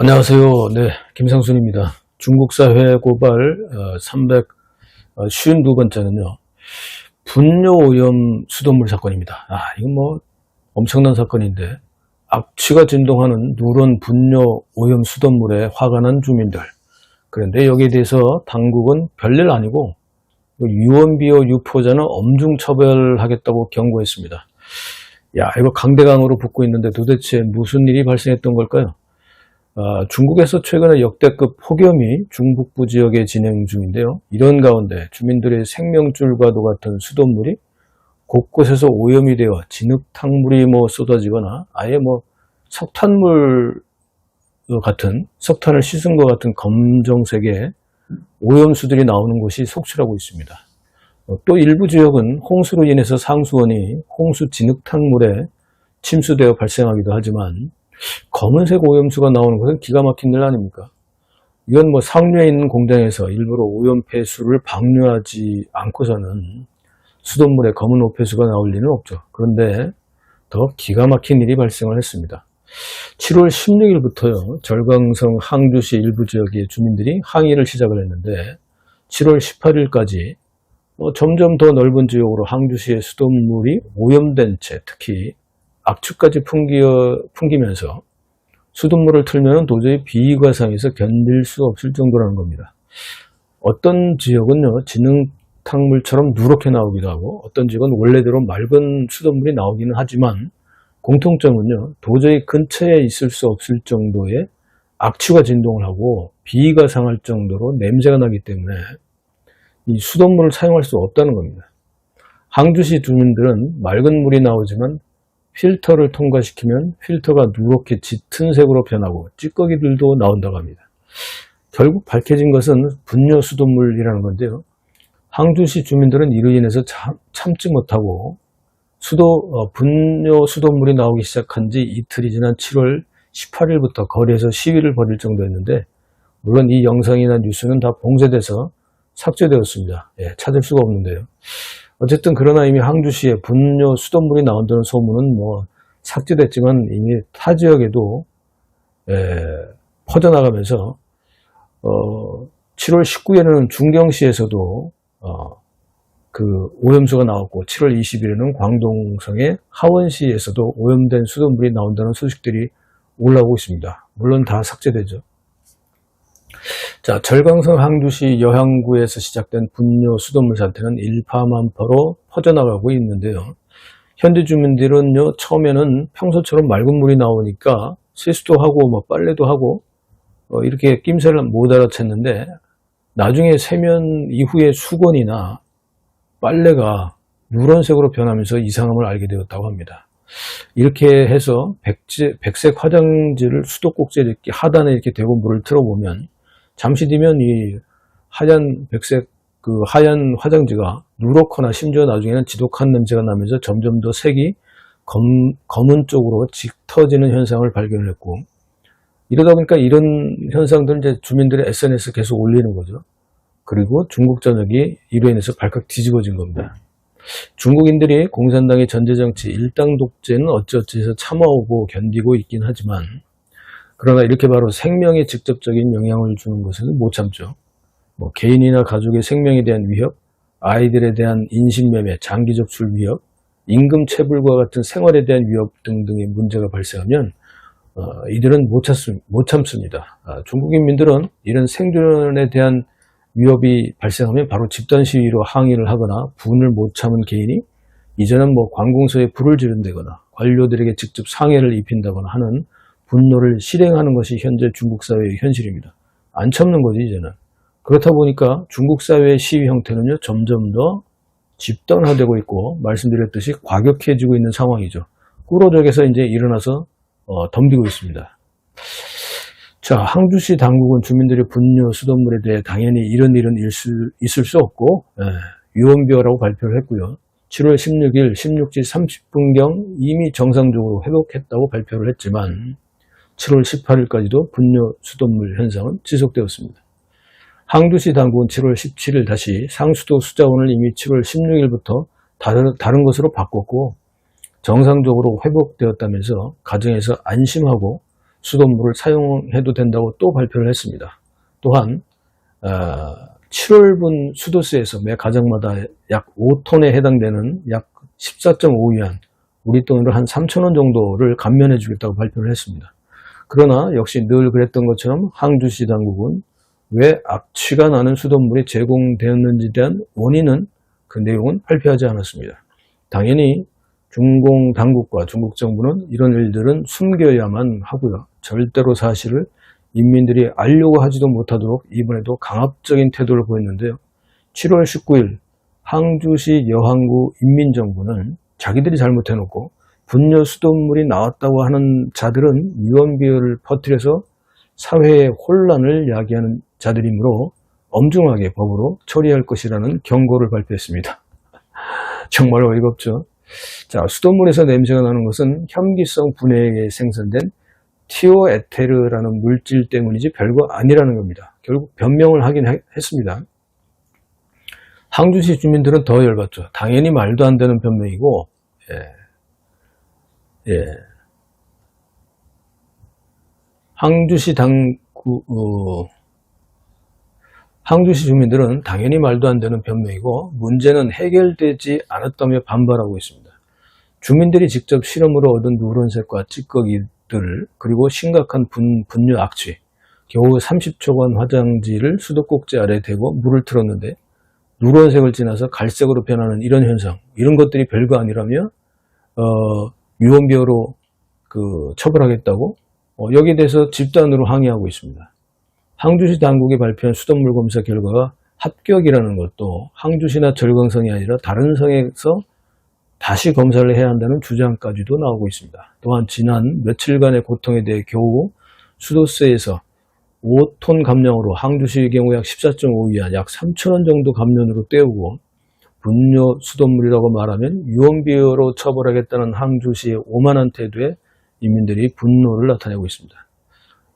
안녕하세요. 네, 김상순입니다. 중국 사회 고발 352번째는요. 분뇨 오염 수돗물 사건입니다. 이건 뭐 엄청난 사건인데, 악취가 진동하는 누런 분뇨 오염 수돗물에 화가 난 주민들. 그런데 여기에 대해서 당국은 별일 아니고 유언비어 유포자는 엄중 처벌하겠다고 경고했습니다. 이거 강대강으로 붙고 있는데 도대체 무슨 일이 발생했던 걸까요? 중국에서 최근에 역대급 폭염이 중북부 지역에 진행 중인데요. 이런 가운데 주민들의 생명줄과도 같은 수돗물이 곳곳에서 오염이 되어 진흙탕물이 쏟아지거나 아예 석탄물 같은, 석탄을 씻은 것 같은 검정색의 오염수들이 나오는 곳이 속출하고 있습니다. 또 일부 지역은 홍수로 인해서 상수원이 홍수 진흙탕물에 침수되어 발생하기도 하지만 검은색 오염수가 나오는 것은 기가 막힌 일 아닙니까? 이건 상류에 있는 공장에서 일부러 오염 폐수를 방류하지 않고서는 수돗물에 검은 오폐수가 나올 리는 없죠. 그런데 더 기가 막힌 일이 발생을 했습니다. 7월 16일부터요, 절강성 항주시 일부 지역의 주민들이 항의를 시작을 했는데 7월 18일까지 점점 더 넓은 지역으로 항주시의 수돗물이 오염된 채 특히 악취까지 풍기면서 수돗물을 틀면 도저히 비위가상에서 견딜 수 없을 정도라는 겁니다. 어떤 지역은요, 진흙탕물처럼 누렇게 나오기도 하고 어떤 지역은 원래대로 맑은 수돗물이 나오기는 하지만 공통점은요, 도저히 근처에 있을 수 없을 정도의 악취가 진동을 하고 비위가 상할 정도로 냄새가 나기 때문에 이 수돗물을 사용할 수 없다는 겁니다. 항주시 주민들은 맑은 물이 나오지만 필터를 통과시키면 필터가 누렇게 짙은 색으로 변하고 찌꺼기들도 나온다고 합니다. 결국 밝혀진 것은 분뇨 수돗물이라는 건데요. 항주시 주민들은 이로 인해서 참지 못하고 분뇨 수돗물이 나오기 시작한 지 이틀이 지난 7월 18일부터 거리에서 시위를 벌일 정도였는데, 물론 이 영상이나 뉴스는 다 봉쇄돼서 삭제되었습니다. 찾을 수가 없는데요. 어쨌든 그러나 이미 항주시에 분뇨 수돗물이 나온다는 소문은 삭제됐지만 이미 타 지역에도 퍼져나가면서 7월 19일에는 중경시에서도 그 오염수가 나왔고 7월 20일에는 광동성의 하원시에서도 오염된 수돗물이 나온다는 소식들이 올라오고 있습니다. 물론 다 삭제되죠. 자, 절강성 항주시 여항구에서 시작된 분뇨 수돗물 사태는 일파만파로 퍼져나가고 있는데요. 현지 주민들은요, 처음에는 평소처럼 맑은 물이 나오니까 세수도 하고 빨래도 하고 이렇게 낌새를 못 알아챘는데, 나중에 세면 이후에 수건이나 빨래가 누런색으로 변하면서 이상함을 알게 되었다고 합니다. 이렇게 해서 백색 화장지를 수도꼭지에 이렇게 하단에 이렇게 대고 물을 틀어보면 잠시 뒤면 이 백색 하얀 화장지가 누렇거나 심지어 나중에는 지독한 냄새가 나면서 점점 더 색이 검은 쪽으로 짙어지는 현상을 발견을 했고, 이러다 보니까 이런 현상들은 이제 주민들의 SNS에 계속 올리는 거죠. 그리고 중국 전역이 이로 인해서 발칵 뒤집어진 겁니다. 중국인들이 공산당의 전제정치 일당 독재는 어찌어찌해서 참아오고 견디고 있긴 하지만, 그러나 이렇게 바로 생명에 직접적인 영향을 주는 것은 못 참죠. 개인이나 가족의 생명에 대한 위협, 아이들에 대한 인신매매, 장기 접출 위협, 임금 체불과 같은 생활에 대한 위협 등등의 문제가 발생하면 이들은 못 참습니다. 중국인민들은 이런 생존에 대한 위협이 발생하면 바로 집단 시위로 항의를 하거나 분을 못 참은 개인이 이제는 관공서에 불을 지른다거나 관료들에게 직접 상해를 입힌다거나 하는 분노를 실행하는 것이 현재 중국 사회의 현실입니다. 안 참는 거지 이제는. 그렇다 보니까 중국 사회의 시위 형태는요, 점점 더 집단화되고 있고 말씀드렸듯이 과격해지고 있는 상황이죠. 꾸러적에서 이제 일어나서 덤비고 있습니다. 자, 항주시 당국은 주민들의 분뇨 수돗물에 대해 당연히 이런 일은 있을 수 없고 유언비어라고 발표를 했고요. 7월 16일 16시 30분경 이미 정상적으로 회복했다고 발표를 했지만 7월 18일까지도 분뇨 수돗물 현상은 지속되었습니다. 항주시 당국은 7월 17일 다시 상수도 수자원을 이미 7월 16일부터 다른 것으로 바꿨고 정상적으로 회복되었다면서 가정에서 안심하고 수돗물을 사용해도 된다고 또 발표를 했습니다. 또한 7월분 수도세에서 매 가정마다 약 5톤에 해당되는 약 14.5위안, 우리 돈으로 한 3,000원 정도를 감면해 주겠다고 발표를 했습니다. 그러나 역시 늘 그랬던 것처럼 항주시 당국은 왜 악취가 나는 수돗물이 제공되었는지에 대한 원인은, 그 내용은 발표하지 않았습니다. 당연히 중공 당국과 중국 정부는 이런 일들은 숨겨야만 하고요. 절대로 사실을 인민들이 알려고 하지도 못하도록 이번에도 강압적인 태도를 보였는데요. 7월 19일 항주시 여항구 인민정부는 자기들이 잘못해놓고 분뇨 수돗물이 나왔다고 하는 자들은 유언비어를 퍼뜨려서 사회의 혼란을 야기하는 자들이므로 엄중하게 법으로 처리할 것이라는 경고를 발표했습니다. 정말 어이가 없죠. 자, 수돗물에서 냄새가 나는 것은 혐기성 분해에 의해 생성된 티오에테르라는 물질 때문이지 별거 아니라는 겁니다. 결국 변명을 하긴 했습니다. 항주시 주민들은 더 열받죠. 당연히 말도 안 되는 변명이고, 항주시 주민들은 당연히 말도 안 되는 변명이고 문제는 해결되지 않았다며 반발하고 있습니다. 주민들이 직접 실험으로 얻은 누런색과 찌꺼기들, 그리고 심각한 분뇨 악취, 겨우 30초간 화장지를 수도꼭지 아래 대고 물을 틀었는데 누런색을 지나서 갈색으로 변하는 이런 현상, 이런 것들이 별거 아니라며 유언비어로 처벌하겠다고 여기에 대해서 집단으로 항의하고 있습니다. 항주시 당국이 발표한 수돗물 검사 결과가 합격이라는 것도 항주시나 절강성이 아니라 다른 성에서 다시 검사를 해야 한다는 주장까지도 나오고 있습니다. 또한 지난 며칠간의 고통에 대해 겨우 수도세에서 5톤 감량으로 항주시의 경우 약 14.5위안, 약 3,000원 정도 감면으로 떼우고 분뇨 수돗물이라고 말하면 유언비어로 처벌하겠다는 항주시의 오만한 태도에 인민들이 분노를 나타내고 있습니다.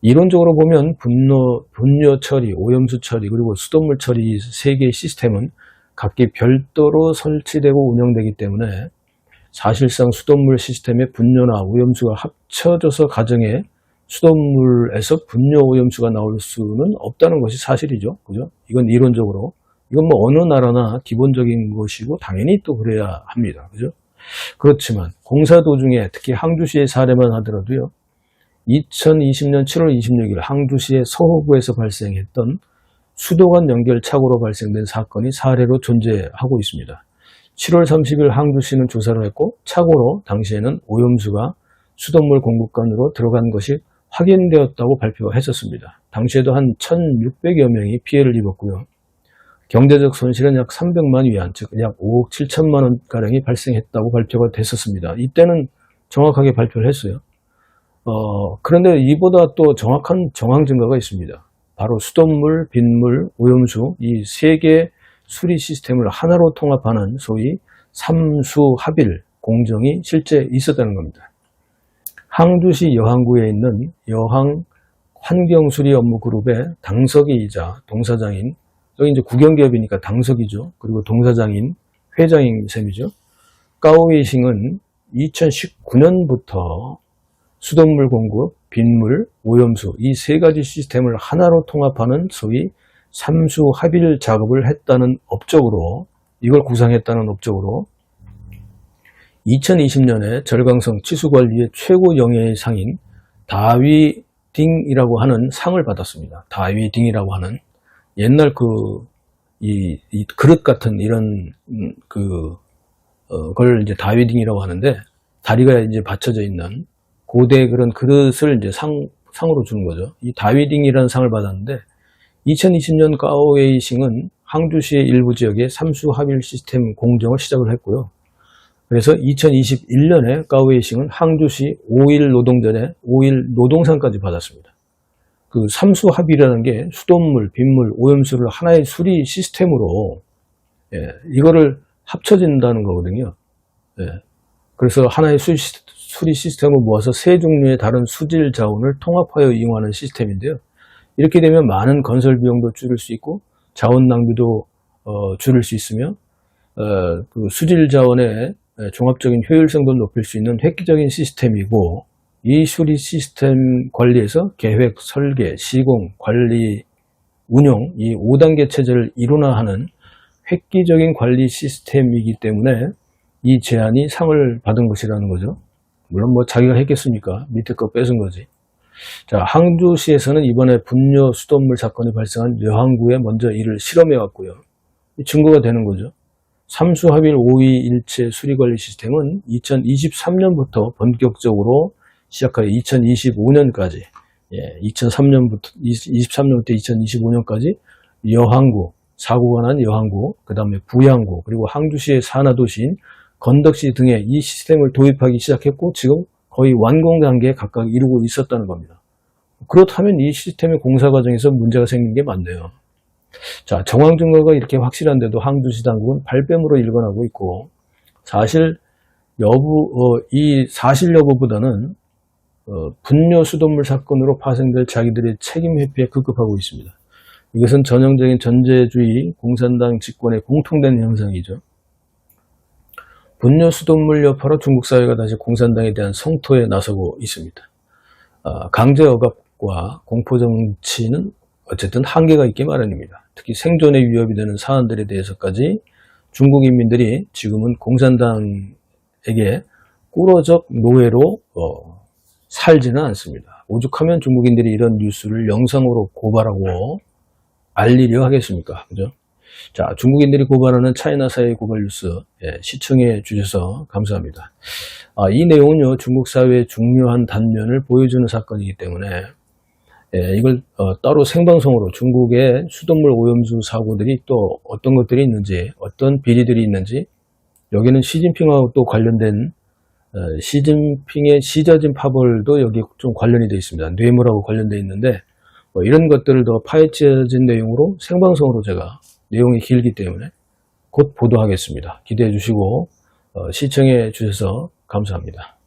이론적으로 보면 분뇨 처리, 오염수 처리, 그리고 수돗물 처리 세 개의 시스템은 각기 별도로 설치되고 운영되기 때문에 사실상 수돗물 시스템의 분뇨나 오염수가 합쳐져서 가정에 수돗물에서 분뇨 오염수가 나올 수는 없다는 것이 사실이죠. 그죠? 이건 이론적으로. 이건 뭐 어느 나라나 기본적인 것이고 당연히 또 그래야 합니다. 그죠? 그렇지만 공사 도중에 특히 항주시의 사례만 하더라도요. 2020년 7월 26일 항주시의 서호구에서 발생했던 수도관 연결 착오로 발생된 사건이 사례로 존재하고 있습니다. 7월 30일 항주시는 조사를 했고 착오로 당시에는 오염수가 수돗물 공급관으로 들어간 것이 확인되었다고 발표했었습니다. 당시에도 한 1,600여 명이 피해를 입었고요. 경제적 손실은 약 300만 위안, 즉 약 5억 7천만 원가량이 발생했다고 발표가 됐었습니다. 이때는 정확하게 발표를 했어요. 그런데 이보다 또 정확한 정황 증거가 있습니다. 바로 수돗물, 빗물, 오염수 이 세 개의 수리 시스템을 하나로 통합하는 소위 삼수합일 공정이 실제 있었다는 겁니다. 항주시 여항구에 있는 여항 환경수리 업무그룹의 당석이이자 동사장인, 여기 이제 국영기업이니까 당석이죠. 그리고 동사장인 회장인 셈이죠. 까오웨이싱은 2019년부터 수돗물 공급, 빗물, 오염수 이 세 가지 시스템을 하나로 통합하는 소위 삼수합일 작업을 했다는 업적으로, 이걸 구상했다는 업적으로 2020년에 절강성 치수관리의 최고 영예의 상인 다위딩이라고 하는 상을 받았습니다. 다위딩이라고 하는 옛날 이 그릇 같은 이런 그걸 이제 다위딩이라고 하는데, 다리가 이제 받쳐져 있는 고대 그런 그릇을 이제 상으로 주는 거죠. 이 다위딩이라는 상을 받았는데 2020년 까오웨이싱은 항주시의 일부 지역에 삼수합일 시스템 공정을 시작을 했고요. 그래서 2021년에 까오웨이싱은 항주시 5일 노동전에 5일 노동상까지 받았습니다. 그 삼수합일이라는 게 수돗물, 빗물, 오염수를 하나의 수리 시스템으로 이거를 합쳐진다는 거거든요. 그래서 하나의 수리 시스템을 모아서 세 종류의 다른 수질 자원을 통합하여 이용하는 시스템인데요. 이렇게 되면 많은 건설 비용도 줄일 수 있고 자원 낭비도 줄일 수 있으며 그 수질 자원의 종합적인 효율성도 높일 수 있는 획기적인 시스템이고, 이 수리 시스템 관리에서 계획, 설계, 시공, 관리, 운용 이 5단계 체제를 일원화하는 획기적인 관리 시스템이기 때문에 이 제안이 상을 받은 것이라는 거죠. 물론 뭐 자기가 했겠습니까? 밑에 거 뺏은 거지. 자, 항주시에서는 이번에 분뇨 수돗물 사건이 발생한 여항구에 먼저 이를 실험해 왔고요. 증거가 되는 거죠. 삼수합일 5위 일체 수리관리 시스템은 2023년부터 본격적으로 시작하여 2025년까지 2003년부터 23년부터 2025년까지 여항구, 사고가 난 여항구, 그 다음에 부양구, 그리고 항주시의 산하도시인 건덕시 등에 이 시스템을 도입하기 시작했고 지금 거의 완공 단계에 각각 이루고 있었다는 겁니다. 그렇다면 이 시스템의 공사 과정에서 문제가 생긴 게 맞네요. 자, 정황 증거가 이렇게 확실한데도 항주시 당국은 발뺌으로 일관하고 있고 이 사실 여부보다는 분뇨 수돗물 사건으로 파생될 자기들의 책임 회피에 급급하고 있습니다. 이것은 전형적인 전제주의 공산당 집권의 공통된 현상이죠. 분뇨 수돗물 여파로 중국 사회가 다시 공산당에 대한 성토에 나서고 있습니다. 강제 억압과 공포 정치는 어쨌든 한계가 있기 마련입니다. 특히 생존에 위협이 되는 사안들에 대해서까지 중국 인민들이 지금은 공산당에게 꾸러적 노예로 살지는 않습니다. 오죽하면 중국인들이 이런 뉴스를 영상으로 고발하고 알리려 하겠습니까? 그죠? 자, 중국인들이 고발하는 차이나사의 고발 뉴스 시청해 주셔서 감사합니다. 이 내용은요, 중국 사회의 중요한 단면을 보여주는 사건이기 때문에 이걸 따로 생방송으로 중국의 수돗물 오염수 사고들이 또 어떤 것들이 있는지, 어떤 비리들이 있는지, 여기는 시진핑하고 또 관련된 시진핑의 시저진 파벌도 여기 좀 관련이 되어 있습니다. 뇌물하고 관련되어 있는데 이런 것들을 더 파헤쳐진 내용으로 생방송으로 제가 내용이 길기 때문에 곧 보도하겠습니다. 기대해 주시고 시청해 주셔서 감사합니다.